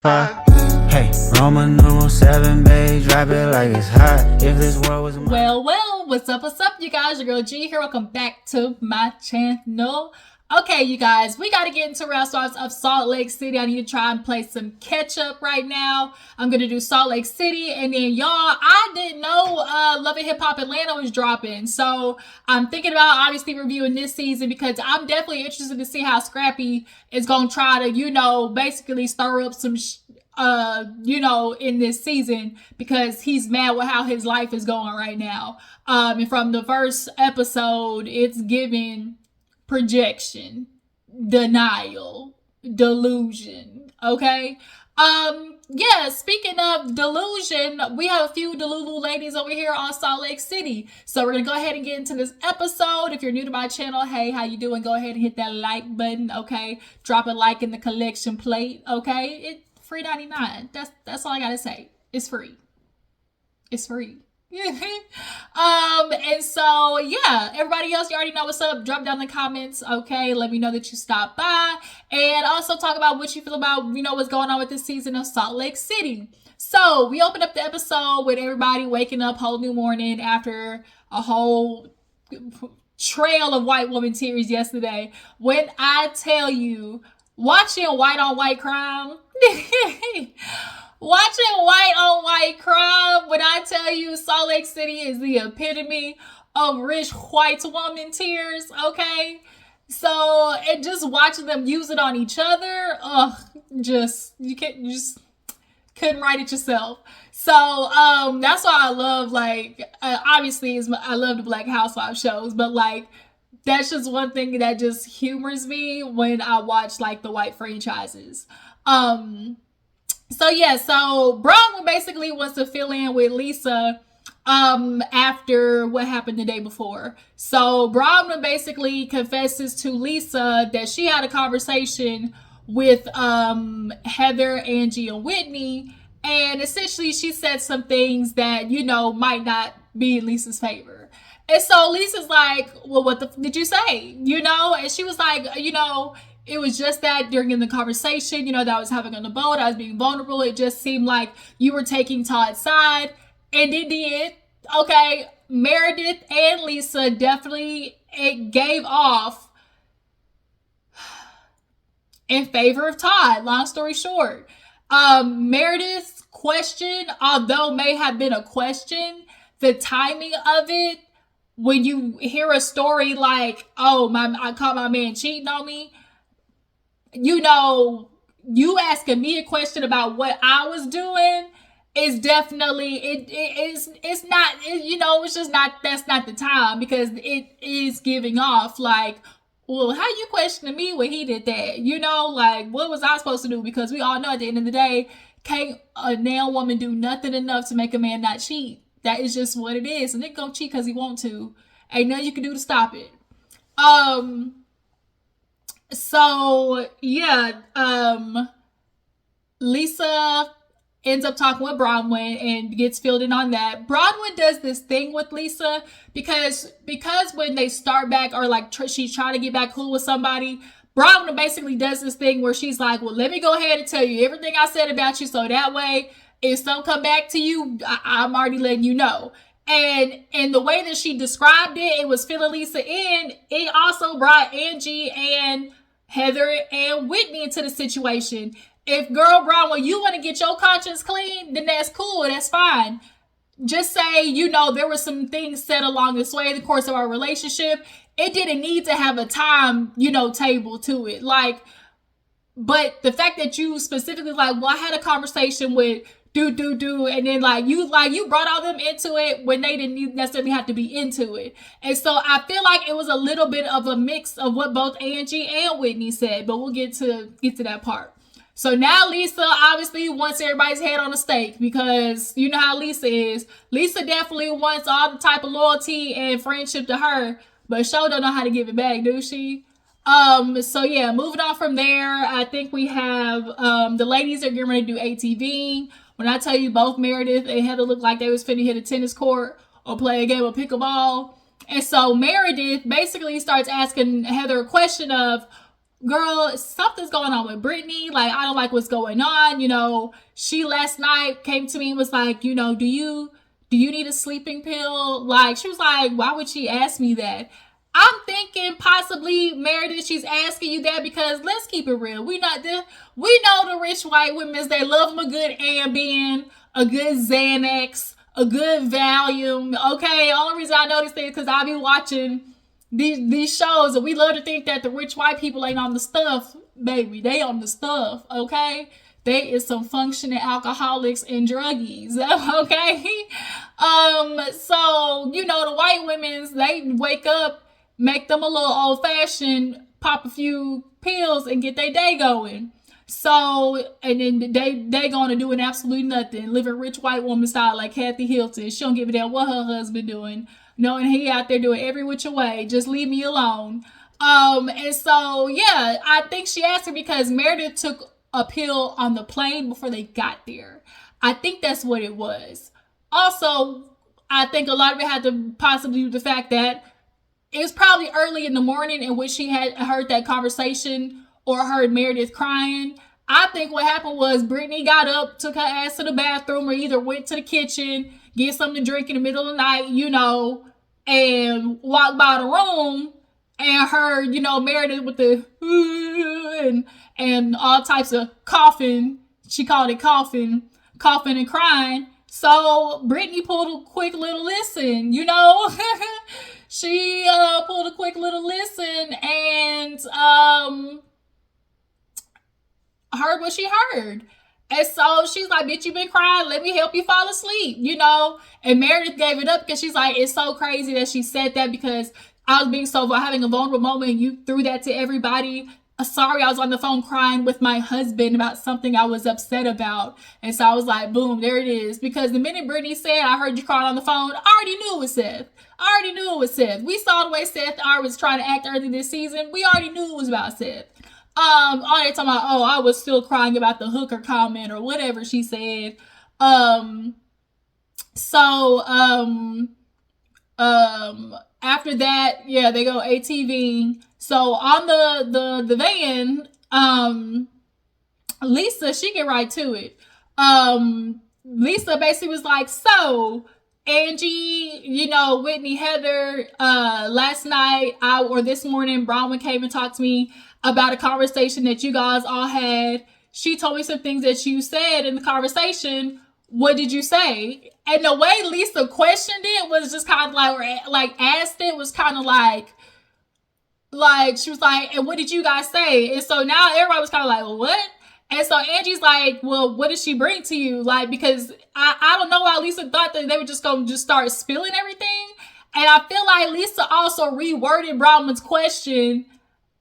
Hey, Roman numeral 7, babe, drop it like it's hot. If this world was Well, what's up, you guys? Your girl G here. Welcome back to my channel. Okay, you guys, we got to get into Housewives of Salt Lake City. I need to try and play some catch up right now. I'm going to do Salt Lake City. And then, y'all, I didn't know Love and Hip Hop Atlanta was dropping. So I'm thinking about obviously reviewing this season because I'm definitely interested to see how Scrappy is going to try to, basically stir up some in this season because he's mad with how his life is going right now. And from the first episode, it's giving projection, denial, delusion. Okay. Speaking of delusion, we have a few Delulu ladies over here on Salt Lake City. So we're gonna go ahead and get into this episode. If you're new to my channel, hey, how you doing? Go ahead and hit that like button, okay? Drop a like in the collection plate, okay? It's free $99. That's all I gotta say. It's free. It's free. And so yeah, everybody else, you already know what's up. Drop down in the comments, okay? Let me know that you stopped by, and also talk about what you feel about what's going on with this season of Salt Lake City. So we opened up the episode with everybody waking up whole new morning after a whole trail of white woman tears yesterday. When I tell you, watching white on white crime watching white on white crime, when I tell you Salt Lake City is the epitome of rich white woman tears, okay? So, and just watching them use it on each other, you couldn't write it yourself. So, that's why I love, obviously, I love the Black Housewives shows, but, that's just one thing that just humors me when I watch, the white franchises. So Bronwyn basically wants to fill in with Lisa after what happened the day before. So Bronwyn basically confesses to Lisa that she had a conversation with Heather, Angie, and Whitney, and essentially she said some things that, might not be in Lisa's favor. And so Lisa's like, well, what the did you say? And she was like, it was just that during the conversation, that I was having on the boat, I was being vulnerable. It just seemed like you were taking Todd's side. And it did. Okay. Meredith and Lisa definitely gave off in favor of Todd. Long story short. Meredith's question, although may have been a question, the timing of it, when you hear a story like, I caught my man cheating on me, you asking me a question about what I was doing is definitely, it's not, it's just not, that's not the time, because it is giving off well, how you questioning me when he did that? What was I supposed to do? Because we all know at the end of the day, can't a nail woman do nothing enough to make a man not cheat. That is just what it is. And they gonna cheat because he want to. Ain't nothing you can do to stop it. So yeah, Lisa ends up talking with Bronwyn and gets filled in on that. Bronwyn does this thing with Lisa because when they start back, or she's trying to get back cool with somebody, Bronwyn basically does this thing where she's like, well, let me go ahead and tell you everything I said about you, so that way if some come back to you, I'm already letting you know. And the way that she described it was filling Lisa in. It also brought Angie and Heather and Whitney into the situation. If girl Bronwyn, you want to get your conscience clean, then that's cool. That's fine. Just say, there were some things said along this way in the course of our relationship. It didn't need to have a time, table to it. But the fact that you specifically well, I had a conversation with do, and then you brought all them into it when they didn't necessarily have to be into it. And so I feel like it was a little bit of a mix of what both Angie and Whitney said, but we'll get to that part. So now Lisa obviously wants everybody's head on a stake, because you know how Lisa is. Lisa definitely wants all the type of loyalty and friendship to her, but Sho don't know how to give it back, do she? So yeah, moving on from there, I think we have the ladies are getting ready to do ATV. When I tell you both Meredith and Heather looked like they was finna hit a tennis court or play a game of pickleball. And so Meredith basically starts asking Heather a question of, girl, something's going on with Britney. Like, I don't like what's going on. You know, she last night came to me and was like, you know, do you need a sleeping pill? Like, she was like, why would she ask me that? I'm thinking possibly, Meredith, she's asking you that because let's keep it real. We know the rich white women, they love them a good Ambien, a good Xanax, a good Valium. Okay, only reason I know this thing is because I be watching these shows, and we love to think that the rich white people ain't on the stuff. Baby, they on the stuff. Okay, they is some functioning alcoholics and druggies. Okay, so you know the white women's, they wake up, make them a little old fashioned, pop a few pills, and get their day going. So, and then they gonna do an absolute nothing, living rich white woman style like Kathy Hilton. She don't give a damn what her husband doing, knowing he out there doing every which way. Just leave me alone. And so yeah, I think she asked her because Meredith took a pill on the plane before they got there. I think that's what it was. Also, I think a lot of it had to possibly do with the fact that it was probably early in the morning in which she had heard that conversation or heard Meredith crying. I think what happened was Britney got up, took her ass to the bathroom, or either went to the kitchen, get something to drink in the middle of the night, you know, and walked by the room and heard, you know, Meredith with the and all types of coughing. She called it coughing and crying. So Britney pulled a quick little listen, you know. She pulled a quick little listen and heard what she heard. And so she's like, bitch, you been crying. Let me help you fall asleep, you know? And Meredith gave it up because she's like, it's so crazy that she said that because I was having a vulnerable moment and you threw that to everybody. Sorry, I was on the phone crying with my husband about something I was upset about. And so I was like, boom, there it is. Because the minute Britney said, I heard you crying on the phone, I already knew it was Seth. We saw the way Seth was trying to act early this season. We already knew it was about Seth. All they talking about, oh, I was still crying about the hooker comment or whatever she said. After that, yeah, they go ATV. So on the van, Lisa, she get right to it. Lisa basically was like, so Angie, you know, Whitney, Heather, last night or this morning, Bronwyn came and talked to me about a conversation that you guys all had. She told me some things that you said in the conversation. What did you say? And the way Lisa questioned it was just kind of like asked it was kind of like she was like, and what did you guys say? And so now everybody was kind of like, well, what? And so Angie's like, well, what did she bring to you? Like, because I don't know why Lisa thought that they were just going to just start spilling everything. And I feel like Lisa also reworded Bronwyn's question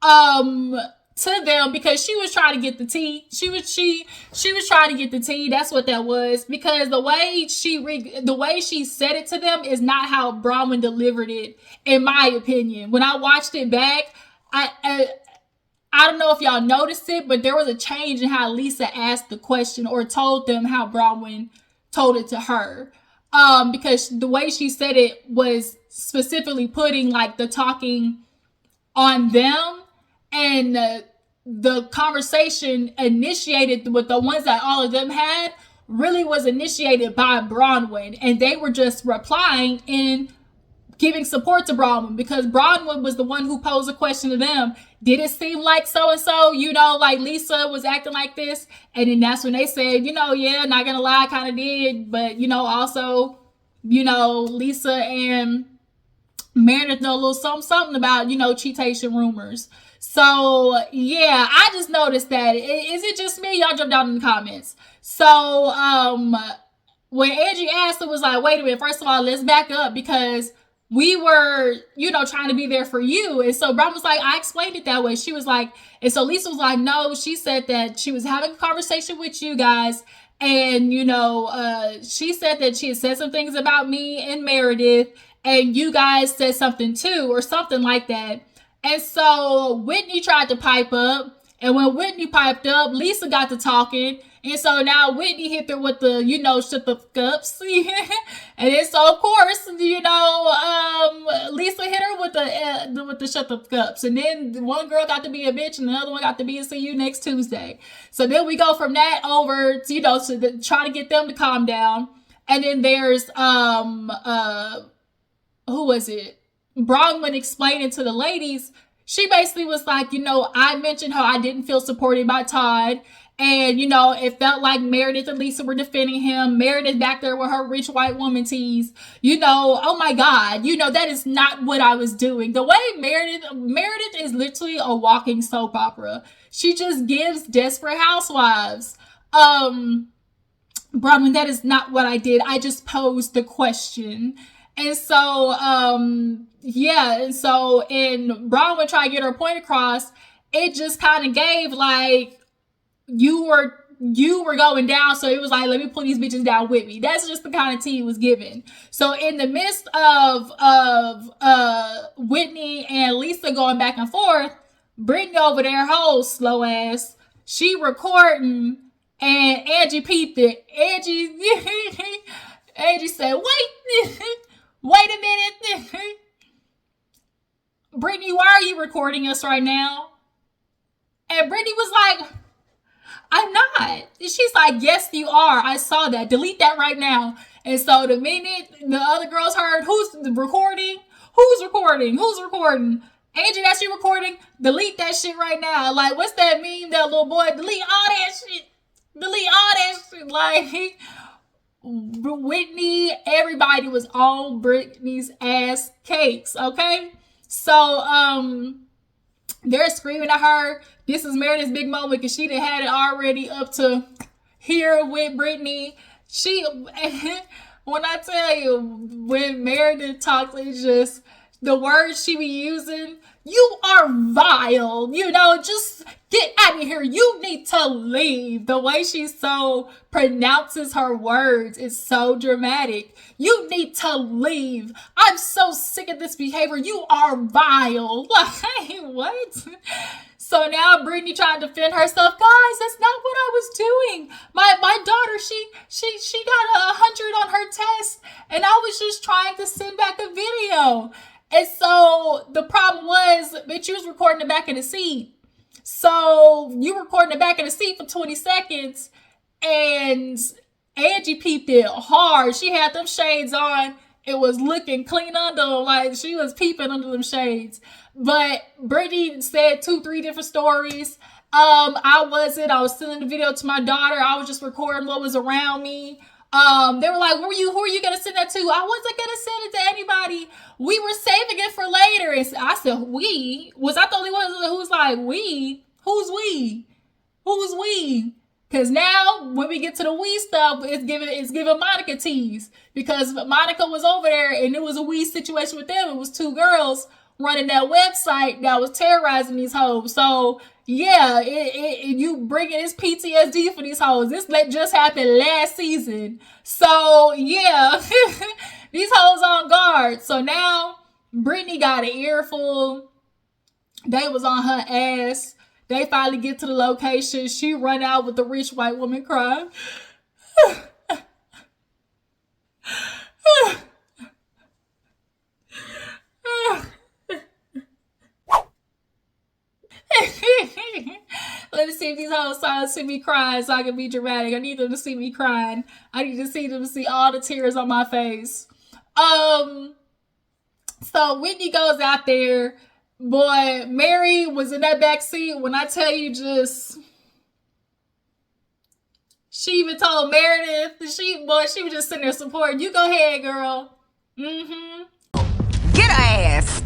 to them because she was trying to get the tea. She was trying to get the tea. That's what that was. Because the way she said it to them is not how Bronwyn delivered it, in my opinion. When I watched it back, I don't know if y'all noticed it, but there was a change in how Lisa asked the question or told them how Bronwyn told it to her. Because the way she said it was specifically putting like the talking on them, and the conversation initiated with the ones that all of them had really was initiated by Bronwyn, and they were just replying and giving support to Bronwyn because Bronwyn was the one who posed a question to them. Did it seem like so-and-so, you know, like Lisa was acting like this? And then that's when they said, you know, yeah, not gonna lie, I kind of did. But, you know, also, you know, Lisa and Meredith know a little something about, you know, cheatation rumors. So, yeah, I just noticed that. Is it just me? Y'all jump down in the comments. So, when Angie asked, it was like, wait a minute. First of all, let's back up because we were, you know, trying to be there for you. And so Brown was like, I explained it that way. She was like, and so Lisa was like, no, she said that she was having a conversation with you guys. And, you know, she said that she had said some things about me and Meredith, and you guys said something too, or something like that. And so Whitney tried to pipe up. And when Whitney piped up, Lisa got to talking. And so now Whitney hit her with the, shut the cups. And then so of course, Lisa hit her with the shut the cups. And then one girl got to be a bitch and the other one got to be a see you next Tuesday. So then we go from that over to, try to get them to calm down. And then there's who was it? Bronwyn explaining to the ladies. She basically was like, I mentioned how I didn't feel supported by Todd. And, it felt like Meredith and Lisa were defending him. Meredith back there with her rich white woman tease. Oh my God, that is not what I was doing. The way Meredith is literally a walking soap opera. She just gives Desperate Housewives. Bronwyn, that is not what I did. I just posed the question. And so, and Bronwyn tried to get her point across. It just kind of gave like, you were going down, so it was like, let me pull these bitches down with me. That's just the kind of tea it was given. So in the midst of Whitney and Lisa going back and forth, Britney over there, whole slow ass, she recording, and Angie peeped it. Angie said, wait a minute. Britney, why are you recording us right now? And Britney was like, I'm not. She's like, yes, you are. I saw that. Delete that right now. And so the minute the other girls heard, who's recording? Who's recording? Angie, that's you recording? Delete that shit right now. Like, what's that meme, that little boy? Delete all that shit. Like, Whitney, everybody was on Britney's ass cakes, okay? So, they're screaming at her. This is Meredith's big moment because she done had it already up to here with Britney. When I tell you, when Meredith talks, it's just the words she be using. You are vile, just get out of here. You need to leave. The way she so pronounces her words is so dramatic. You need to leave. I'm so sick of this behavior. You are vile. Like, what? So now Britney trying to defend herself. Guys, that's not what I was doing. My daughter, she got 100 on her test, and I was just trying to send back a video. And so the problem was, bitch, you was recording the back of the seat. So you recording the back of the seat for 20 seconds, and Angie peeped it hard. She had them shades on. It was looking clean under them, like she was peeping under them shades. But Britney said 2-3 different stories. I was sending the video to my daughter. I was just recording what was around me. They were like, who are you going to send that to? I wasn't going to send it to anybody. We were saving it for later. And I said, we? Was I the only one who was like, we? Who's we? Who's we? Because now, when we get to the we stuff, it's giving Monica tease. Because Monica was over there, and it was a we situation with them. It was 2 girls running that website that was terrorizing these hoes. So, yeah, you bringing this PTSD for these hoes. This just happened last season. So, yeah, these hoes on guard. So now, Britney got an earful. They was on her ass. They finally get to the location. She run out with the rich white woman crying. Let me see if these hoes saw see me crying so I can be dramatic. I need them to see me crying. I need to see them to see all the tears on my face. So Whitney goes out there. Boy, Mary was in that back seat. When I tell you, she even told Meredith, she was just sitting there supporting. You go ahead, girl. Mm-hmm. Get her ass.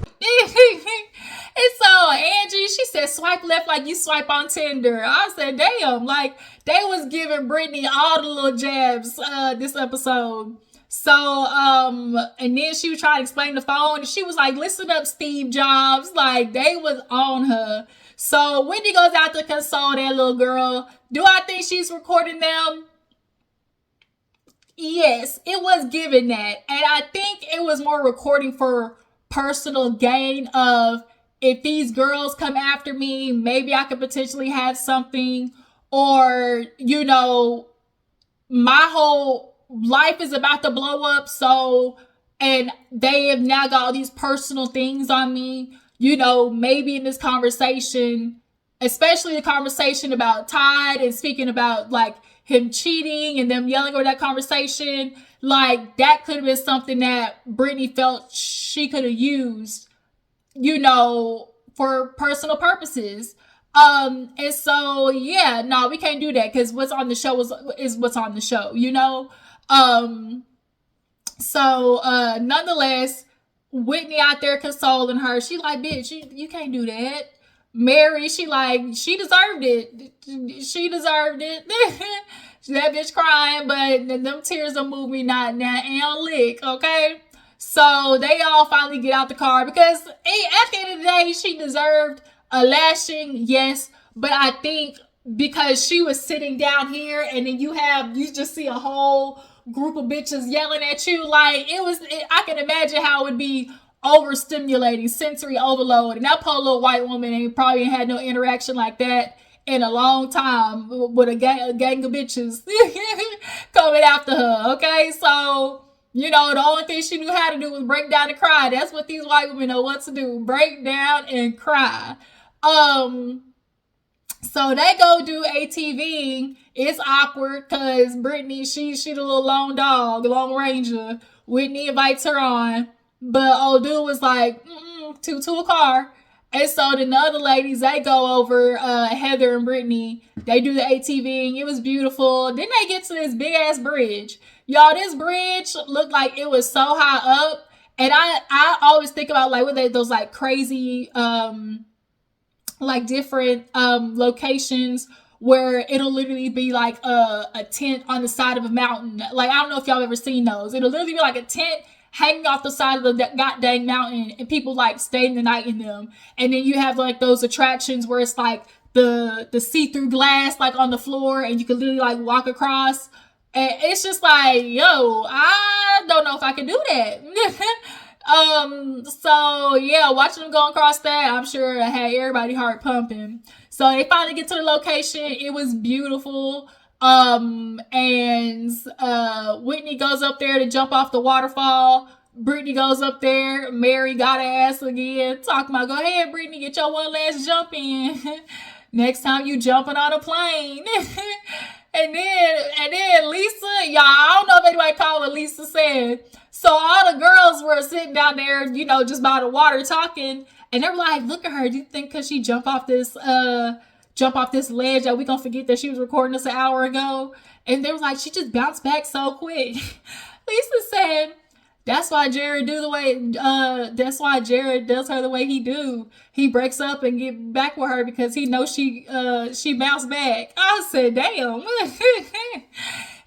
And so Angie, she said, swipe left like you swipe on Tinder. I said, damn, like they was giving Britney all the little jabs this episode. So, and then she was trying to explain the phone, and she was like, listen up, Steve Jobs. Like, they was on her. So Whitney goes out to console that little girl. Do I think she's recording them? Yes, it was given that. And I think it was more recording for personal gain of, if these girls come after me, maybe I could potentially have something. or, you know, my whole life is about to blow up, so, and they have now got all these personal things on me, you know, maybe in this conversation, especially the conversation about Todd and speaking about like him cheating and them yelling over that conversation, like that could have been something that Britney felt she could have used, you know, for personal purposes. And so yeah, no, we can't do that because what's on the show is what's on the show, you know. So nonetheless, Whitney out there consoling her. She like, bitch, you can't do that. Mary, she like, she deserved it. She deserved it. That bitch crying, but them tears don't move me not and lick, okay? So they all finally get out the car because at the end of the day, she deserved a lashing, yes. But I think because she was sitting down here and then you just see a whole group of bitches yelling at you, like I can imagine how it would be overstimulating, sensory overload. And that poor little white woman ain't probably had no interaction like that in a long time with a gang of bitches coming after her. Okay, so you know the only thing she knew how to do was break down and cry. That's what these white women know what to do: break down and cry. So they go do ATV. It's awkward because Britney, she the little lone dog, lone ranger. Whitney invites her on, but old dude was like, to a car. And so then the other ladies, they go over, Heather and Britney. They do the ATV. It was beautiful. Then they get to this big ass bridge. Y'all, this bridge looked like it was so high up. And I always think about like what those like crazy like different locations where it'll literally be like a tent on the side of a mountain. Like, I don't know if y'all ever seen those. It'll literally be like a tent hanging off the side of the goddamn mountain and people like staying the night in them. And then you have like those attractions where it's like the see-through glass like on the floor and you can literally like walk across. And it's just like, yo, I don't know if I can do that. So yeah, watching them go across that, I'm sure it had everybody heart pumping. So they finally get to the location. It was beautiful. And Whitney goes up there to jump off the waterfall. Britney goes up there. Mary got her ass again, talking about, go ahead, Britney, get your one last jump in. Next time you jumping on a plane. And then Lisa, y'all, I don't know if anybody caught what Lisa said. So all the girls were sitting down there, you know, just by the water talking, and they were like, look at her. Do you think because she jumped off this ledge that we gonna forget that she was recording this an hour ago? And they was like, she just bounced back so quick. Lisa said, that's why Jared does her the way he do. He breaks up and get back with her because he knows she bounced back. I said, damn.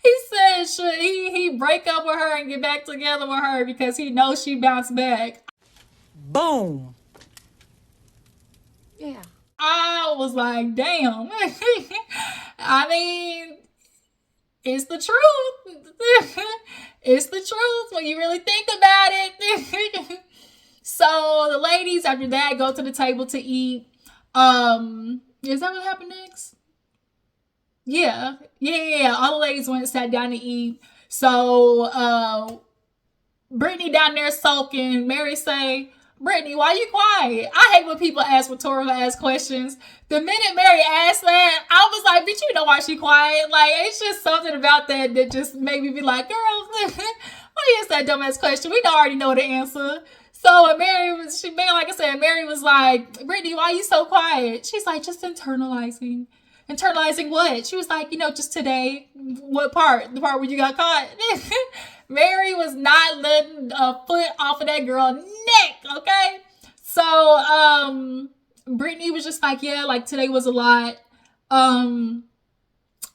He said he break up with her and get back together with her because he knows she bounced back. Boom. Yeah. I was like, damn. I mean, it's the truth. It's the truth when you really think about it. So the ladies after that go to the table to eat. Is that what happened next? Yeah. All the ladies went and sat down to eat. So Britney down there sulking. Mary say, Britney, why you quiet? I hate when people ask rhetorical ass questions. The minute Mary asked that, I was like, bitch, you know why she quiet? Like, it's just something about that just made me be like, girl, why you ask that dumbass question? We already know the answer. So Mary was like, Britney, why you so quiet? She's like, just internalizing. Internalizing what? She was like, just today. What part? The part where you got caught? Mary was not letting a foot off of that girl's neck, okay? So, Britney was just like, yeah, like today was a lot.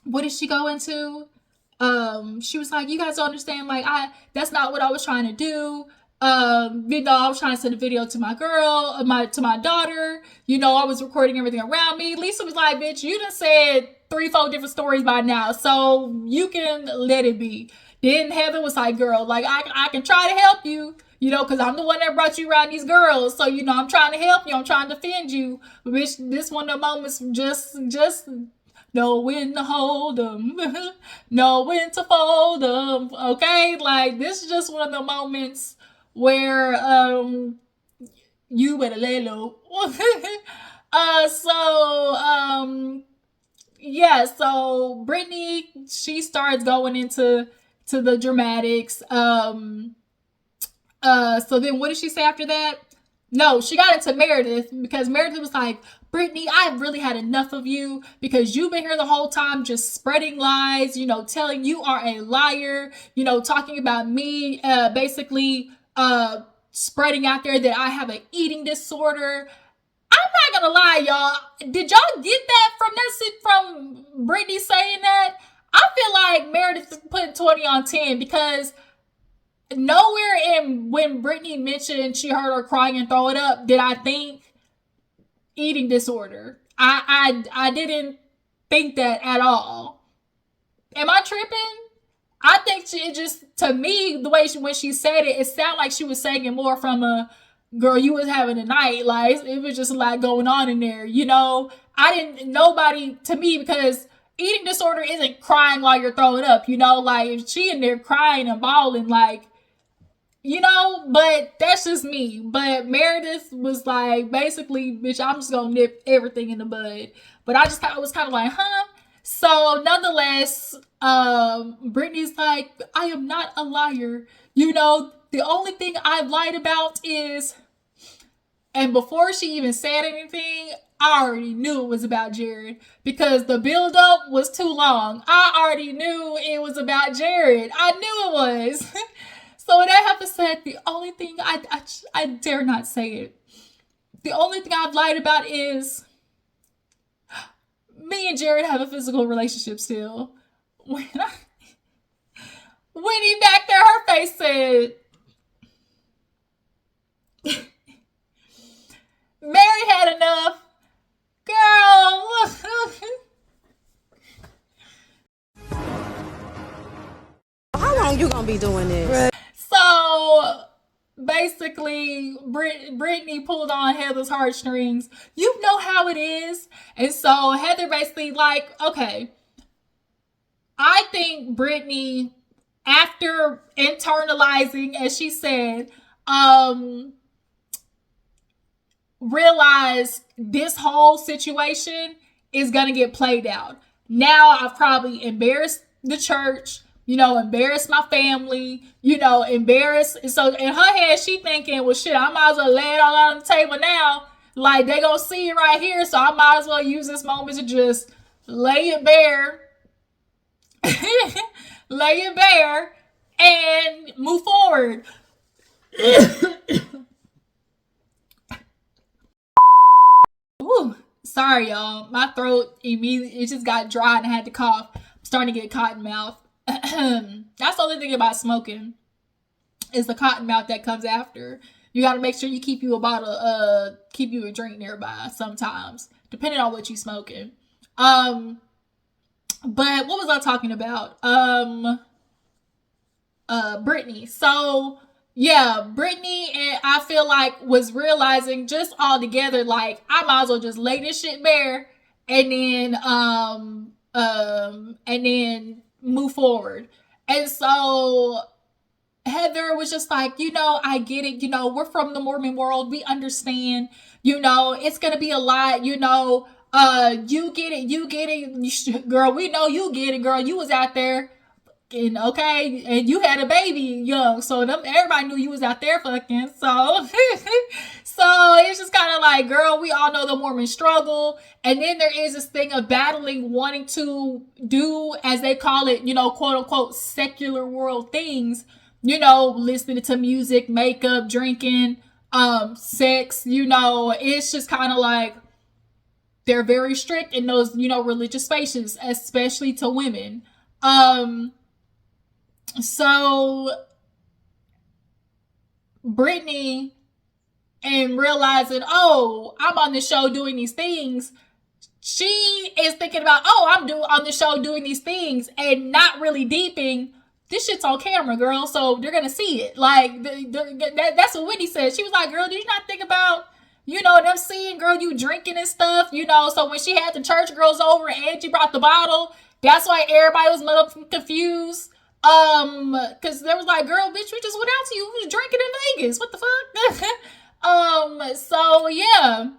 What did she go into? She was like, you guys don't understand, like, that's not what I was trying to do. I was trying to send a video to my girl, to my daughter. I was recording everything around me. Lisa was like, bitch, you done said 3-4 different stories by now, so you can let it be. Then Heather was like, girl, like, I can try to help you, because I'm the one that brought you around these girls. So, I'm trying to help you. I'm trying to defend you. But bitch, this one of the moments just know when to hold them, know when to fold them. Okay, like this is just one of the moments where you better lay low. Yeah, so Britney, she starts going into the dramatics. So then what did she say after that? No, she got into Meredith because Meredith was like, Britney, I've really had enough of you because you've been here the whole time just spreading lies, telling you are a liar, talking about me, basically spreading out there that I have an eating disorder. I'm not gonna lie, y'all. Did y'all get that from Britney saying that? I feel like Meredith put 20 on 10 because nowhere in when Britney mentioned she heard her crying and throw it up did I think eating disorder. I didn't think that at all. Am I tripping? I think it just, to me, the way when she said it, it sounded like she was saying it more from a girl, you was having a night. Like, it was just a lot going on in there, nobody, to me, because eating disorder isn't crying while you're throwing up, like, if she in there crying and bawling, like, but that's just me. But Meredith was like, basically, bitch, I'm just gonna nip everything in the bud. But I was kind of like, huh? So nonetheless, Britney's like, I am not a liar. The only thing I've lied about is, and before she even said anything, I already knew it was about Jared because the build-up was too long. I already knew it was about Jared. I knew it was. So when I have to say the only thing, I dare not say it. The only thing I've lied about is me and Jared have a physical relationship still. When he back there, her face said, Mary had enough. Girl. How long you gonna be doing this? So basically, Britney pulled on Heather's heartstrings. You know how it is. And so Heather basically like, okay, I think Britney, after internalizing, as she said, realized this whole situation is going to get played out. Now I've probably embarrassed the church, embarrassed my family, embarrassed. So in her head, she thinking, well, shit, I might as well lay it all out on the table now. Like, they gonna see it right here, so I might as well use this moment to just lay it bare. Lay it bare and move forward. Ooh, sorry, y'all. My throat immediately, it just got dry and I had to cough. I'm starting to get cotton mouth. That's the only thing about smoking is the cotton mouth that comes after. You got to make sure you keep you a drink nearby sometimes, depending on what you smoking. But what was I talking about? Britney. So yeah, Britney, and I feel like was realizing just all together, like, I might as well just lay this shit bare and then move forward. And so Heather was just like, I get it. We're from the Mormon world. We understand, it's going to be a lot, you get it, girl. We know you get it, girl. You was out there and you had a baby young. So everybody knew you was out there fucking. So, so it's just kind of like, girl, we all know the Mormon struggle. And then there is this thing of battling, wanting to do, as they call it, quote unquote, secular world things, listening to music, makeup, drinking, sex, it's just kind of like, they're very strict in those, religious spaces, especially to women. So Britney, and realizing, oh, I'm on the show doing these things, she is thinking about, oh, I'm on the show doing these things, and not really deeping, this shit's on camera, girl, so they're gonna see it. Like, that's what Whitney said. She was like, girl, did you not think about You know, them seeing, girl, you drinking and stuff, you know. So when she had the church girls over and Angie brought the bottle, that's why everybody was motherfucking confused. Because they was like, girl, bitch, we just went out to you. We was drinking in Vegas. What the fuck? So yeah.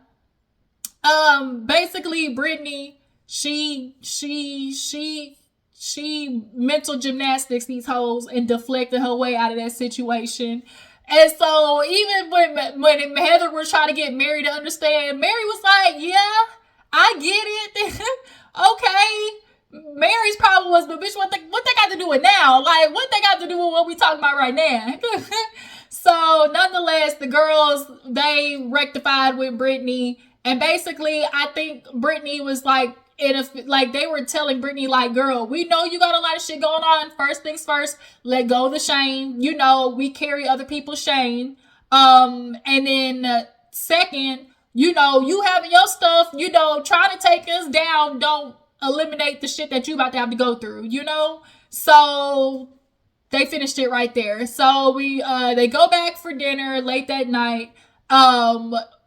Basically Britney, she mental gymnastics these hoes and deflected her way out of that situation. And so even when Heather was trying to get Mary to understand, Mary was like, yeah, I get it. Okay. Mary's problem was, but bitch, what they got to do with now? Like, what they got to do with what we talking about right now? So nonetheless, the girls, they rectified with Britney. And basically, I think Britney was like, they were telling Britney, like, girl, we know you got a lot of shit going on. First things first, let go of the shame. You know, we carry other people's shame. And then second, you know, you having your stuff, you know, trying to take us down, don't eliminate the shit that you about to have to go through, you know? So they finished it right there. So they go back for dinner late that night.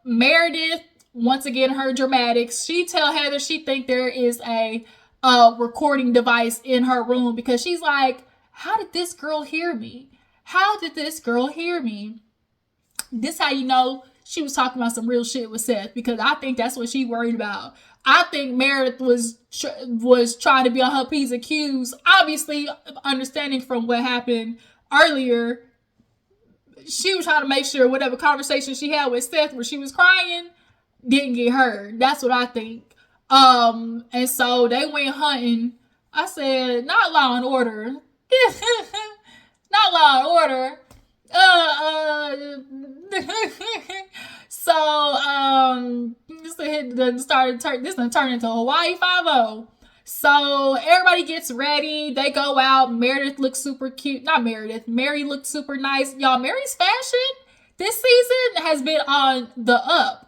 Meredith, once again, her dramatics. She tell Heather she think there is a recording device in her room because she's like, how did this girl hear me? How did this girl hear me? This how you know she was talking about some real shit with Seth, because I think that's what she worried about. I think Meredith was trying to be on her P's and Q's. Obviously, understanding from what happened earlier, she was trying to make sure whatever conversation she had with Seth where she was crying didn't get heard. That's what I think. And so they went hunting. I said, not Law and Order. Not Law and Order. So this done turned into Hawaii 5-0. So everybody gets ready. They go out. Meredith looks super cute. Not Meredith. Mary looked super nice. Y'all, Mary's fashion this season has been on the up.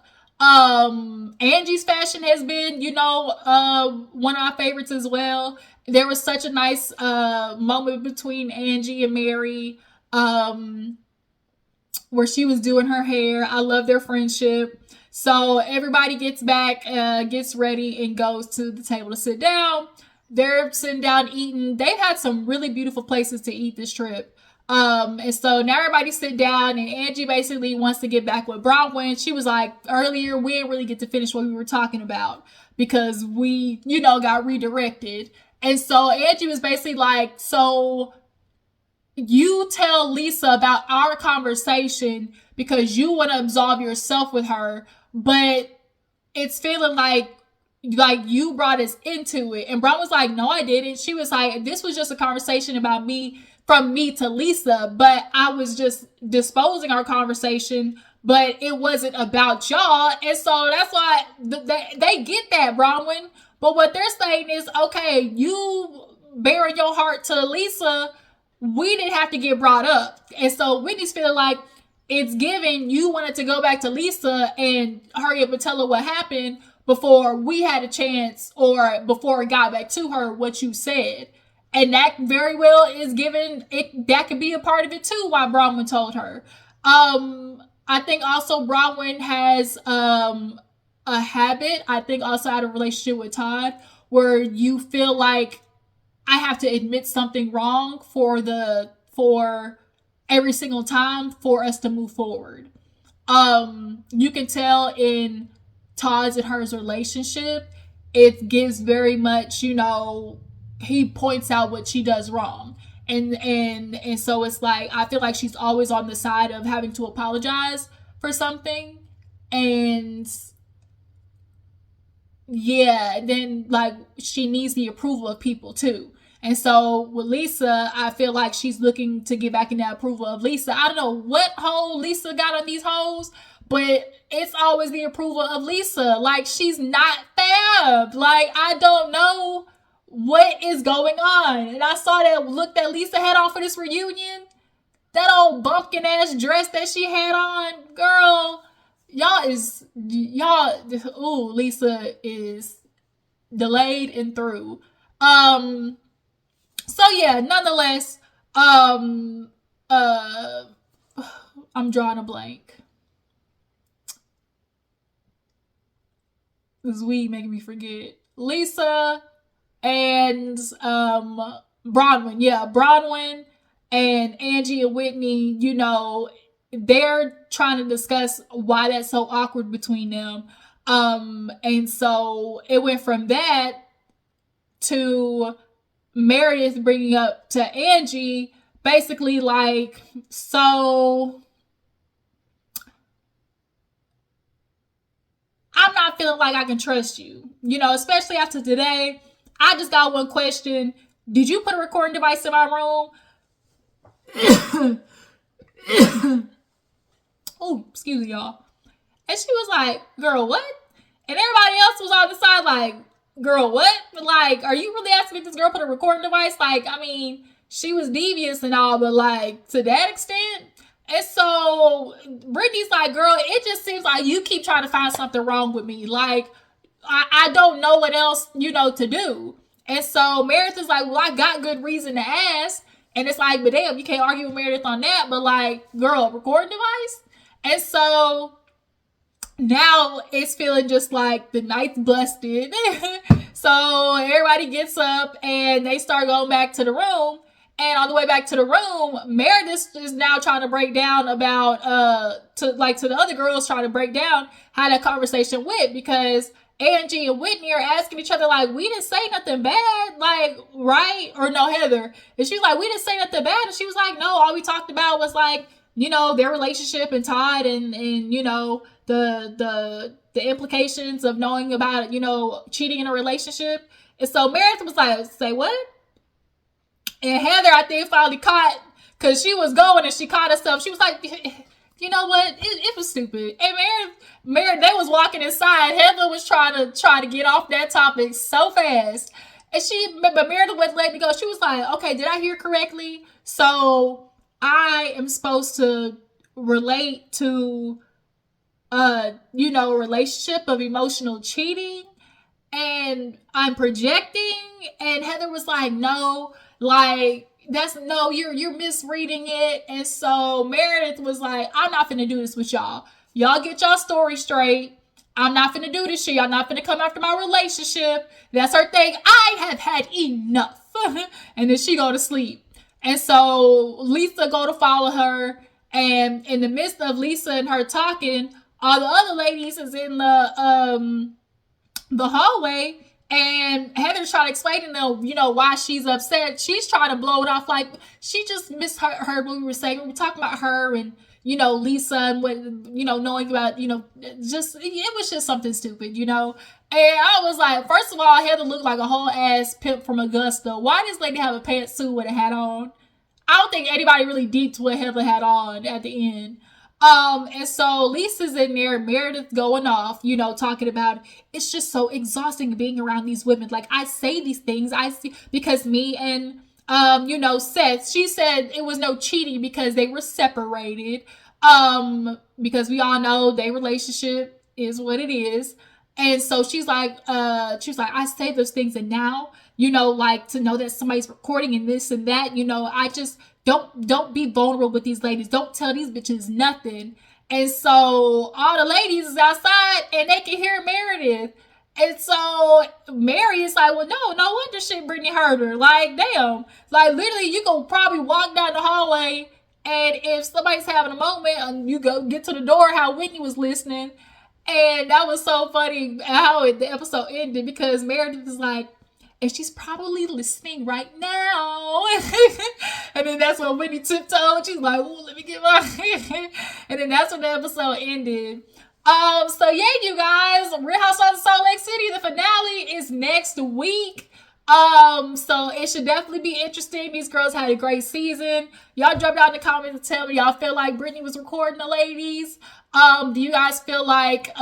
Angie's fashion has been, you know, one of our favorites as well. There was such a nice moment between Angie and Mary, where she was doing her hair. I love their friendship. So everybody gets back, gets ready, and goes to the table to sit down. They're sitting down eating. They've had some really beautiful places to eat this trip. And so now everybody sit down, and Angie basically wants to get back with Bronwyn. She was like, earlier, we didn't really get to finish what we were talking about because we, you know, got redirected. And so Angie was basically like, so you tell Lisa about our conversation because you want to absolve yourself with her, but it's feeling like you brought us into it. And Bron was like, no, I didn't. She was like, this was just a conversation about me, from me to Lisa, but I was just disposing our conversation, but it wasn't about y'all. And so that's why they get that, Bronwyn. But what they're saying is, okay, you bearing your heart to Lisa, we didn't have to get brought up. And so Whitney's feeling like it's given you wanted to go back to Lisa and hurry up and tell her what happened before we had a chance, or before it got back to her what you said. And that very well is given, that could be a part of it too, why Bronwyn told her. I think also Bronwyn has a habit, I think also out of relationship with Todd, where you feel like I have to admit something wrong for every single time for us to move forward. You can tell in Todd's and hers relationship, it gives very much, you know, he points out what she does wrong. And so it's like, I feel like she's always on the side of having to apologize for something. And yeah, then like she needs the approval of people too. And so with Lisa, I feel like she's looking to get back in that approval of Lisa. I don't know what hole Lisa got on these hoes, but it's always the approval of Lisa. Like, she's not Fab. Like, I don't know what is going on. And I saw that look that Lisa had on for this reunion. That old bumpkin ass dress that she had on. Girl, ooh, Lisa is delayed and through. So yeah, nonetheless, I'm drawing a blank. This weed making me forget. Lisa and Bronwyn. Yeah, Bronwyn and Angie and Whitney, you know, they're trying to discuss why that's so awkward between them. And so it went from that to Meredith bringing up to Angie, basically like, so I'm not feeling like I can trust you, you know, especially after today. I just got one question. Did you put a recording device in my room? Oh, excuse me, y'all. And she was like, girl, what? And everybody else was on the side like, girl, what? Like, are you really asking if this girl put a recording device? Like, I mean, she was devious and all, but like, to that extent? And so Brittany's like, girl, it just seems like you keep trying to find something wrong with me. Like, I don't know what else, you know, to do. And so Meredith is like, well, I got good reason to ask. And it's like, but damn, you can't argue with Meredith on that. But like, girl, recording device? And so now it's feeling just like the night's busted. So everybody gets up and they start going back to the room. And on the way back to the room, Meredith is now trying to break down about to the other girls, trying to break down how that conversation went, because Angie and Whitney are asking each other like, we didn't say nothing bad, like, right? Or no, Heather. And she was like, we didn't say nothing bad. And she was like, no, all we talked about was like, you know, their relationship and Todd and you know, the implications of knowing about, you know, cheating in a relationship. And so Meredith was like, say what? And Heather, I think, finally caught, because she was going and she caught herself. She was like, you know what? It was stupid. And Meredith, they was walking inside. Heather was trying to get off that topic so fast. And but Meredith wouldn't let me go. She was like, okay, did I hear correctly? So I am supposed to relate to, you know, a relationship of emotional cheating, and I'm projecting. And Heather was like, no, like, you're misreading it. And so Meredith was like, I'm not finna do this with y'all. Y'all get y'all story straight. I'm not finna do this shit. Y'all not finna come after my relationship. That's her thing. I have had enough. And then she go to sleep. And so Lisa go to follow her. And in the midst of Lisa and her talking, all the other ladies is in the hallway, and Heather's trying to explain to them, you know, why she's upset. She's trying to blow it off like she just misheard what we were saying. We were talking about her and, you know, Lisa and what, you know, knowing about, you know, just, it was just something stupid, you know. And I was like, first of all, Heather looked like a whole ass pimp from Augusta. Why does lady have a pantsuit with a hat on? I don't think anybody really deeped what Heather had on at the end. And so Lisa's in there, Meredith going off, you know, talking about it's just so exhausting being around these women. Like, I say these things, I see, because me and, you know, Seth, she said it was no cheating because they were separated. Because we all know their relationship is what it is. And so she's like, I say those things, and now, you know, like, to know that somebody's recording and this and that, you know, I just don't be vulnerable with these ladies. Don't tell these bitches nothing. And so all the ladies is outside and they can hear Meredith. And so Mary is like, well, no wonder shit Britney heard her. Like, damn. Like, literally, you can probably walk down the hallway, and if somebody's having a moment, you go get to the door, how Whitney was listening. And that was so funny how the episode ended, because Meredith is like, and she's probably listening right now. And then that's when Whitney tiptoed. She's like, oh, let me get my... And then that's when the episode ended. So yeah, you guys, Real Housewives of Salt Lake City, the finale is next week. So it should definitely be interesting. These girls had a great season. Y'all drop down in the comments and tell me y'all feel like Britney was recording the ladies. Do you guys feel like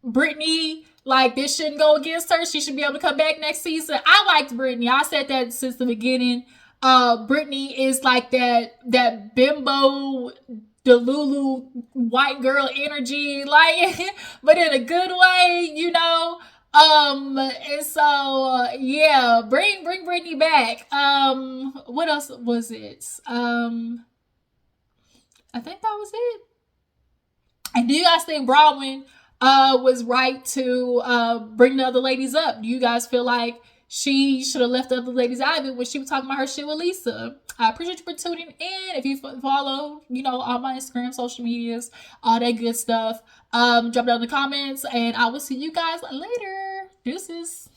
Britney, like, this shouldn't go against her? She should be able to come back next season. I liked Britney. I said that since the beginning. Britney is like that bimbo Delulu white girl energy, like, but in a good way, you know. And so yeah, bring Britney back. What else was it? I think that was it. And do you guys think Bronwyn was right to bring the other ladies up? Do you guys feel like she should have left the other ladies out of it when she was talking about her shit with Lisa? I appreciate you for tuning in. If you follow, all my Instagram, social medias, all that good stuff, drop down in the comments, and I will see you guys later. Deuces.